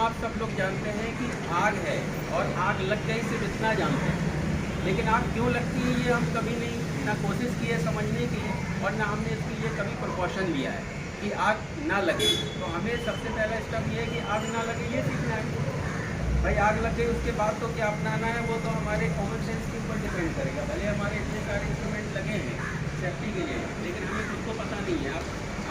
आप सब लोग जानते हैं कि आग है और आग लग गई सिर्फ इतना जानते हैं, लेकिन आग क्यों लगती है ये हम कभी नहीं ना कोशिश की है समझने की, और ना हमने इसके लिए कभी प्रिकॉशन लिया है कि आग ना लगे। तो हमें सबसे पहला स्टेप ये है कि आग ना लगे ये सीखना है। भाई आग लग गई उसके बाद तो क्या अपनाना है वो तो हमारे कॉमन सेंस के ऊपर डिपेंड करेगा। भले हमारे इतने सारे इंस्ट्रूमेंट लगे हैं सेफ्टी के लिए, लेकिन हमें खुद को पता नहीं है। आप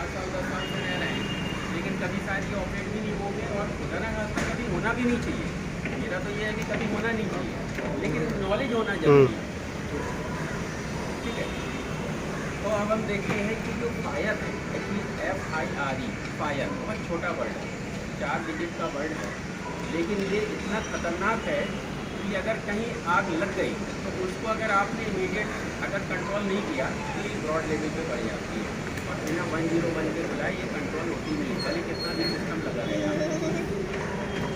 8 साल 10 साल से रह रहे हैं, लेकिन कभी शायद ये ऑपरेट भी नहीं होंगे और खुदा ना खास्ता कभी होना भी नहीं चाहिए। मेरा तो ये है कि कभी होना नहीं चाहिए, लेकिन नॉलेज होना जरूरी है। ठीक है, तो अब हम देखते हैं कि जो फायर है, FIRE फायर बहुत छोटा वर्ड है, 4 डिजिट का वर्ड है, लेकिन ये इतना खतरनाक है कि अगर कहीं आग लग गई तो उसको अगर आपने इमीडिएट अगर कंट्रोल नहीं किया तो ये ब्रॉड लेवल पे बढ़ जाती है और बिना 101 के बुलाए ये कंट्रोल होती नहीं, भले कितना भी सिस्टम लगा रहेगा।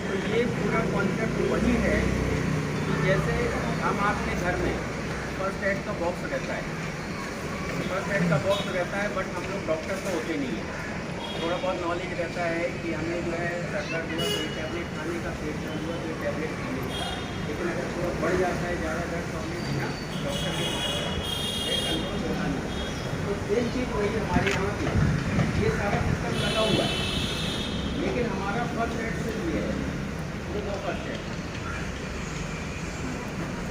तो ये पूरा कॉन्सेप्ट वही है कि जैसे हम आपके घर में फर्स्ट एड का बॉक्स रहता है, फर्स्ट एड का बॉक्स रहता है, बट हम लोग डॉक्टर तो होते नहीं हैं। थोड़ा बहुत नॉलेज रहता है कि हमें जो है सर दर्द हुआ तो ये टैबलेट खाने का, पेट दर्द हुआ तो ये टैबलेट खाने का, लेकिन अगर थोड़ा बढ़ जाता है ज़्यादा दर्द तो हमें बिना डॉक्टर के कंट्रोल होना नहीं। तो सेम चीज़ वही हमारे यहाँ की, ये सारा सिस्टम लगा हुआ है, लेकिन हमारा फर्स्ट एड से ये है, वो दो फर्स्ट एड।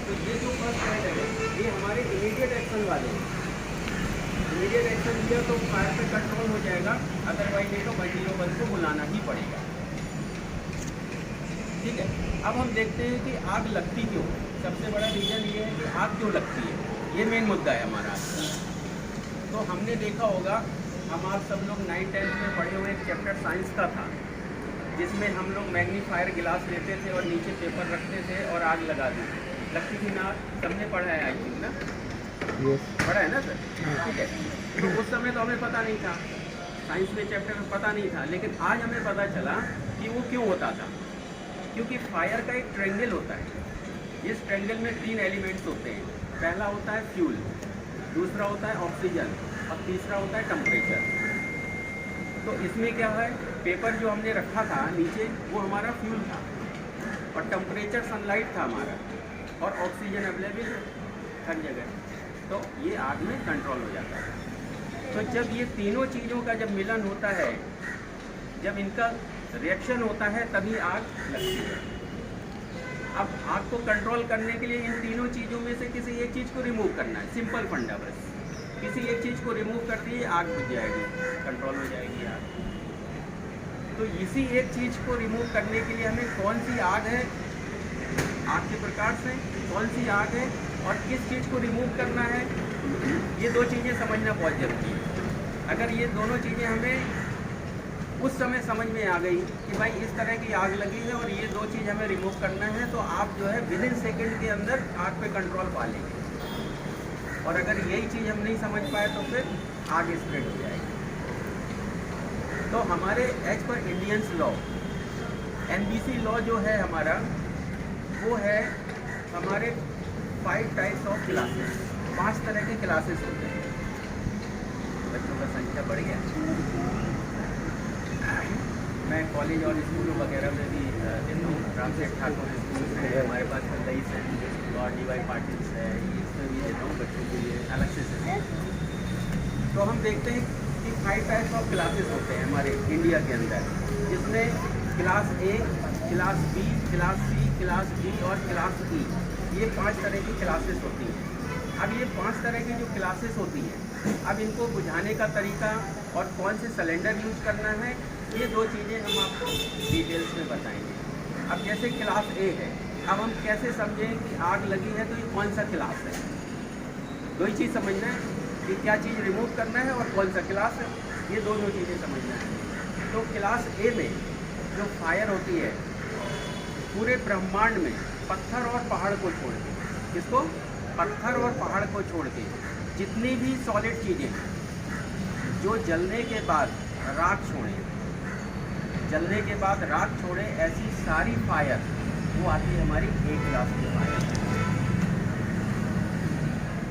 तो ये जो फर्स्ट एड है ये हमारे इमीडिएट एक्शन वाले हैं। इमीडिएट एक्शन लिया तो फायर पे कंट्रोल हो जाएगा, अदरवाइज नहीं तो 101 को बुलाना ही पड़ेगा। ठीक है, अब हम देखते हैं कि आग लगती क्यों। सबसे बड़ा रीज़न ये है कि आग क्यों लगती है, ये मेन मुद्दा है हमारा। तो हमने देखा होगा, हम आप सब लोग 9th-10th में पढ़े हुए एक चैप्टर साइंस का था, जिसमें हम लोग मैग्नीफायर गिलास लेते थे और नीचे पेपर रखते थे और आग लगा देते थे। लगती थी ना, सबने पढ़ा है आई थिंक ना, पढ़ा है ना सर? ठीक है, तो उस समय तो हमें पता नहीं था, साइंस में चैप्टर में पता नहीं था, लेकिन आज हमें पता चला कि वो क्यों होता था। क्योंकि फायर का एक ट्रायंगल होता है, इस ट्रायंगल में 3 एलिमेंट्स होते हैं। पहला होता है फ्यूल, दूसरा होता है ऑक्सीजन और तीसरा होता है टेम्परेचर। तो इसमें क्या है, पेपर जो हमने रखा था नीचे वो हमारा फ्यूल था, और टेम्परेचर सनलाइट था हमारा, और ऑक्सीजन अवेलेबल हर जगह, तो ये आग में कंट्रोल हो जाता है। तो जब ये तीनों चीज़ों का जब मिलन होता है, जब इनका रिएक्शन होता है, तभी आग लगती है। अब आग को कंट्रोल करने के लिए इन तीनों चीज़ों में से किसी एक चीज़ को रिमूव करना है, सिंपल फंडा बस। किसी एक चीज़ को रिमूव कर दिए आग बुझ जाएगी, कंट्रोल हो जाएगी आग। तो इसी एक चीज़ को रिमूव करने के लिए हमें कौन सी आग है, आग के प्रकार से कौन सी आग है और किस चीज़ को रिमूव करना है, ये 2 चीज़ें समझना बहुत ज़रूरी है। अगर ये दोनों चीज़ें हमें उस समय समझ में आ गई कि भाई इस तरह की आग लगी है और ये 2 चीज़ हमें रिमूव करना है, तो आप जो है विदिन सेकंड के अंदर आग पे कंट्रोल पा लेंगे। और अगर यही चीज़ हम नहीं समझ पाए तो फिर आग स्प्रेड हो जाएगी। तो हमारे as per Indians law, NBC law जो है हमारा, वो है हमारे 5 टाइप्स ऑफ क्लासेस, 5 तरह के क्लासेस होते हैं। बच्चों का संख्या बढ़ गया। मैं कॉलेज और स्कूल वगैरह में भी देता हूँ, रामसेठ ठाकुर स्कूल है हमारे पास, रईस है और DY पाटिल है, इसमें भी देता हूँ बच्चों के लिए अलग से। तो हम देखते हैं कि 5 टाइप्स ऑफ क्लासेस होते हैं हमारे इंडिया के अंदर, जिसमें class A, class B, class C, class D और क्लास E, ये 5 तरह की क्लासेस होती हैं। अब ये 5 तरह की जो क्लासेस होती हैं, अब इनको बुझाने का तरीका और कौन से सिलेंडर यूज करना है, ये 2 चीज़ें हम आपको डिटेल्स में बताएंगे। अब जैसे क्लास A है, अब हम कैसे समझें कि आग लगी है तो ये कौन सा क्लास है। 2 ही चीज़ समझना है कि क्या चीज़ रिमूव करना है और कौन सा क्लास है, ये दोनों चीज़ें समझना है। तो क्लास A में जो फायर होती है, पूरे ब्रह्मांड में पत्थर और पहाड़ को छोड़ के, किसको, पत्थर और पहाड़ को छोड़ के जितनी भी सॉलिड चीज़ें हैं जो जलने के बाद राख छोड़े, जलने के बाद राख छोड़े, ऐसी सारी फायर वो आती है हमारी A क्लास की फायर।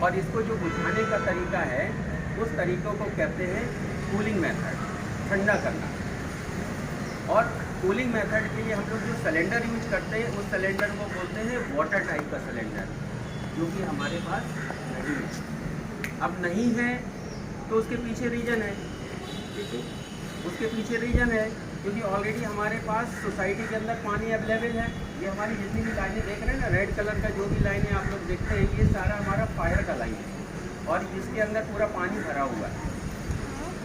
और इसको जो बुझाने का तरीका है, उस तरीक़ों को कहते हैं कूलिंग मेथड, ठंडा करना। और कूलिंग मेथड के लिए हम लोग जो सिलेंडर यूज करते हैं उस सिलेंडर को बोलते हैं वाटर टाइप का सिलेंडर, जो कि हमारे पास नहीं है। अब नहीं है तो उसके पीछे रीज़न है, ठीक है, उसके पीछे रीज़न है क्योंकि ऑलरेडी हमारे पास सोसाइटी के अंदर पानी अवेलेबल है। ये हमारी जितनी भी लाइनें देख रहे हैं ना, रेड कलर का जो भी लाइनें आप लोग देखते हैं, ये सारा हमारा फायर का लाइन है और इसके अंदर पूरा पानी भरा हुआ है।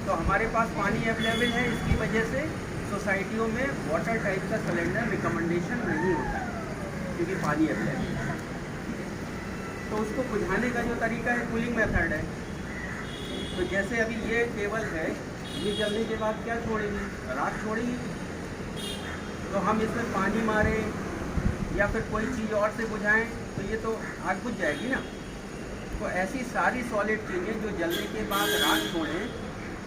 तो हमारे पास पानी अवेलेबल है, इसकी वजह से सोसाइटियों में वाटर टाइप का सिलेंडर रिकमेंडेशन नहीं होता है क्योंकि पानी अवेलेबल है। तो उसको बुझाने का जो तरीका है कूलिंग मेथड है। तो जैसे अभी ये टेबल है, ये जलने के बाद क्या छोड़ेगी, राख छोड़ेगी। तो हम इसमें पानी मारें या फिर कोई चीज़ और से बुझाएं तो ये तो आग बुझ जाएगी ना। तो ऐसी सारी सॉलिड चीज़ें जो जलने के बाद राख छोड़ें,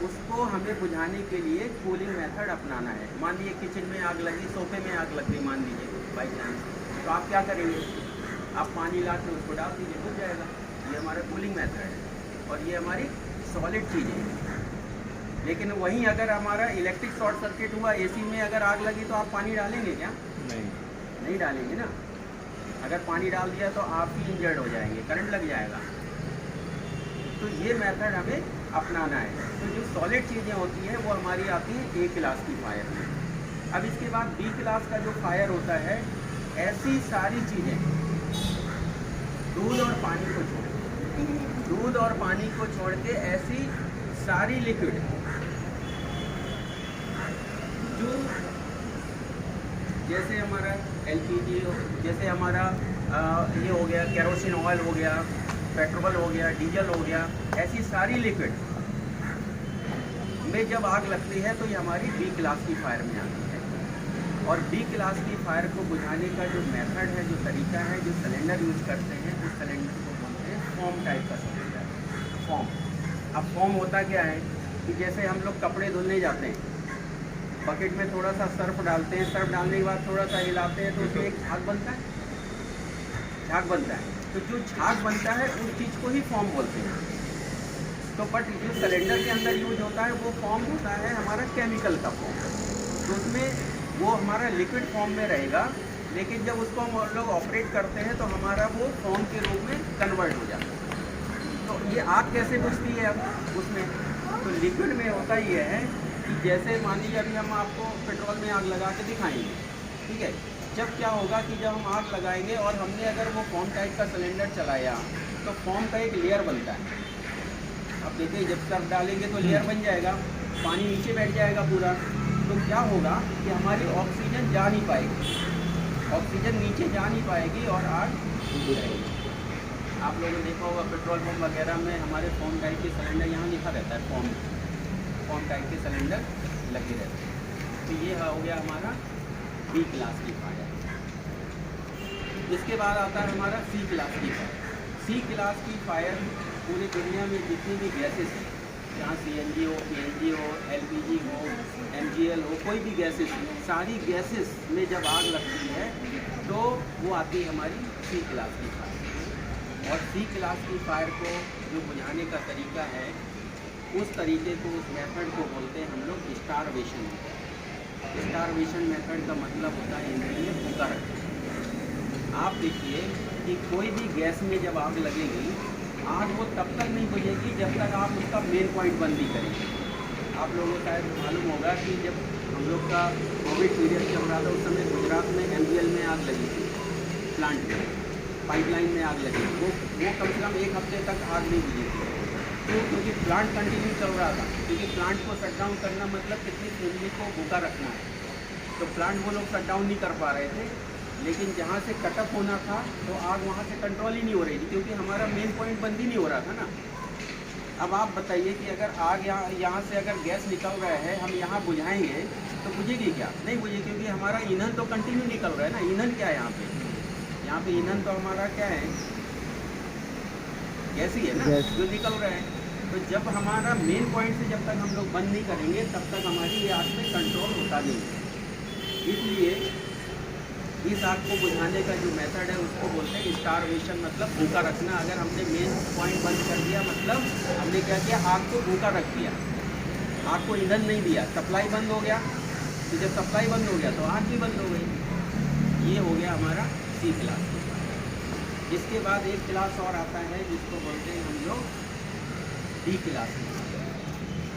उसको हमें बुझाने के लिए कूलिंग मेथड अपनाना है। मान लीजिए किचन में आग लगी, सोफे में आग लग गई मान लीजिए बाई चांस, तो आप क्या करेंगे, आप पानी ला के उसको डाल दीजिए, बुझ जाएगा। ये हमारा कूलिंग मेथड है और ये हमारी सॉलिड चीज़ें हैं। लेकिन वहीं अगर हमारा इलेक्ट्रिक शॉर्ट सर्किट हुआ, एसी में अगर आग लगी तो आप पानी डालेंगे क्या? नहीं डालेंगे ना। अगर पानी डाल दिया तो आप ही इंजर्ड हो जाएंगे, करंट लग जाएगा। तो ये मेथड हमें अपनाना है। तो जो सॉलिड चीज़ें होती हैं वो हमारी आती हैं ए क्लास की फायर में। अब इसके बाद बी क्लास का जो फायर होता है, ऐसी सारी चीज़ें दूध और पानी को छोड़ के, दूध और पानी को छोड़ के ऐसी सारी लिक्विड जो जैसे हमारा एलपीजी हो, जैसे हमारा ये हो गया केरोसिन ऑयल हो गया, पेट्रोल हो गया, डीजल हो गया, ऐसी सारी लिक्विड में जब आग लगती है तो ये हमारी बी क्लास की फायर में आती है। और बी क्लास की फायर को बुझाने का जो मेथड है, जो तरीका है, जो सिलेंडर यूज करते हैं, उस सिलेंडर को बोलते हैं फॉर्म टाइप का सिलेंडर, फॉर्म। अब फॉर्म होता क्या है कि जैसे हम लोग कपड़े धुलने जाते हैं, बकेट में थोड़ा सा सर्फ डालते हैं, सर्फ डालने के बाद थोड़ा सा हिलाते हैं तो उसमें एक झाग बनता है, झाग बनता है। तो जो झाग बनता है उस चीज़ को ही फॉर्म बोलते हैं। तो बट जो सिलेंडर के अंदर यूज होता है वो फॉर्म होता है हमारा केमिकल का फॉर्म। तो उसमें वो हमारा लिक्विड फॉर्म में रहेगा, लेकिन जब उसको हम लोग ऑपरेट करते हैं तो हमारा वो फॉर्म के रूप में कन्वर्ट हो जाता है। तो ये आग कैसे बुझती है अब उसमें? तो लिक्विड में होता ये है कि जैसे मान लीजिए अभी हम आपको पेट्रोल में आग लगा के दिखाएंगे, ठीक है। जब क्या होगा कि जब हम आग लगाएंगे और हमने अगर वो फॉर्म टाइप का सिलेंडर चलाया तो फॉर्म का एक लेयर बनता है। अब देखिए जब सर्फ डालेंगे तो लेयर बन जाएगा, पानी नीचे बैठ जाएगा पूरा। तो क्या होगा कि हमारी ऑक्सीजन जा नहीं पाएगी, ऑक्सीजन नीचे जा नहीं पाएगी और आग बुझ जाएगी। आप लोगों ने देखा होगा पेट्रोल पंप वगैरह में हमारे फॉर्म टाइप के सिलेंडर यहाँ लिखा रहता है, फॉर्म टाइप के सिलेंडर लगे रहते हैं। तो ये हो गया हमारा बी क्लास की फायर। इसके बाद आता है हमारा सी क्लास की फायर। सी क्लास की फायर पूरी दुनिया में जितनी भी गैसेस हैं, जहाँ CNG हो, PNG हो, LPG हो, MGL हो, कोई भी गैसेस हो, सारी गैसेस में जब आग लगती है तो वो आती है हमारी सी क्लास की फायर। और सी क्लास की फायर को जो बुझाने का तरीका है, उस तरीके को, उस मेथड को बोलते हैं हम लोग स्टारवेशन। स्टारवेशन मेथड का मतलब होता है हिंदी में भूखा रखना। आप देखिए कि कोई भी गैस में जब आग लगेगी, आग वो तब तक नहीं बुझेगी जब तक आप उसका मेन पॉइंट बंद नहीं करेंगे। आप लोगों को शायद मालूम होगा कि जब हम लोग का कोविड पीरियड चल रहा था उस समय गुजरात में MGL में आग लगी थी, प्लांट में, पाइपलाइन में आग लगी। वो कम से कम 1 हफ्ते तक आग नहीं बुझी थी। तो क्योंकि प्लांट कंटिन्यू चल रहा था, क्योंकि प्लांट को शट डाउन करना मतलब कितनी फैमिली को भूखा रखना है। तो प्लांट वो लोग शट डाउन नहीं कर पा रहे थे, लेकिन जहाँ से कटअप होना था तो आग वहाँ से कंट्रोल ही नहीं हो रही थी, क्योंकि हमारा मेन पॉइंट बंद ही नहीं हो रहा था ना। अब आप बताइए कि अगर आग यहाँ से अगर गैस निकल रहा है, हम यहाँ बुझाएंगे तो बुझेगी क्या? नहीं बुझेगी, क्योंकि हमारा ईंधन तो कंटिन्यू निकल रहा है ना। ईंधन क्या है यहाँ पे? यहाँ पे ईंधन तो हमारा क्या है, गैस ही है ना, जो निकल रहा है। तो जब हमारा मेन पॉइंट से जब तक हम लोग बंद नहीं करेंगे तब तक हमारी ये आग में कंट्रोल होता नहीं है। इसलिए इस आग को बुझाने का जो मेथड है उसको बोलते हैं स्टारवेशन, मतलब भूखा रखना। अगर हमने मेन पॉइंट बंद कर दिया मतलब हमने क्या किया, आग को भूखा रख दिया, आग को ईंधन नहीं दिया, सप्लाई बंद हो गया। तो जब सप्लाई बंद हो गया तो आग भी बंद हो गई। ये हो गया हमारा सी क्लास। इसके बाद एक क्लास और आता है जिसको बोलते हैं हम लोग डी क्लास।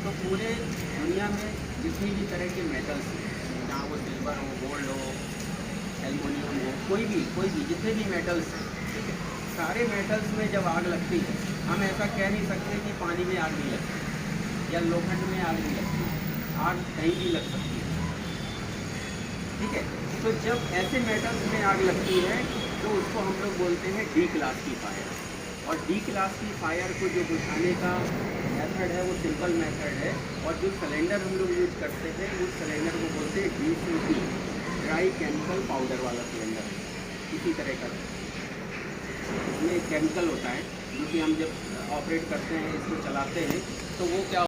तो पूरे दुनिया में जितनी भी तरह के मेटल्स हैं, जहाँ वो सिल्वर हो, गोल्ड हो, एल्युमिनियम हो, कोई भी जितने भी मेटल्स हैं, ठीक है, सारे मेटल्स में जब आग लगती है, हम ऐसा कह नहीं सकते कि पानी में आग नहीं लगती या लोखंड में आग नहीं लगती। आग कहीं भी लग सकती है, ठीक है। तो जब ऐसे मेटल्स में आग लगती है तो उसको हम लोग बोलते हैं डी क्लास की फायर। और डी क्लास की फायर को जो बुझाने का मेथड है वो सिंपल मेथड है। और जो सिलेंडर हम लोग यूज करते हैं उस सिलेंडर को बोलते हैं DCP, ड्राई केमिकल पाउडर वाला सिलेंडर। इसी तरह का इसमें केमिकल होता है जो कि हम जब ऑपरेट करते हैं, इसको चलाते हैं, तो वो क्या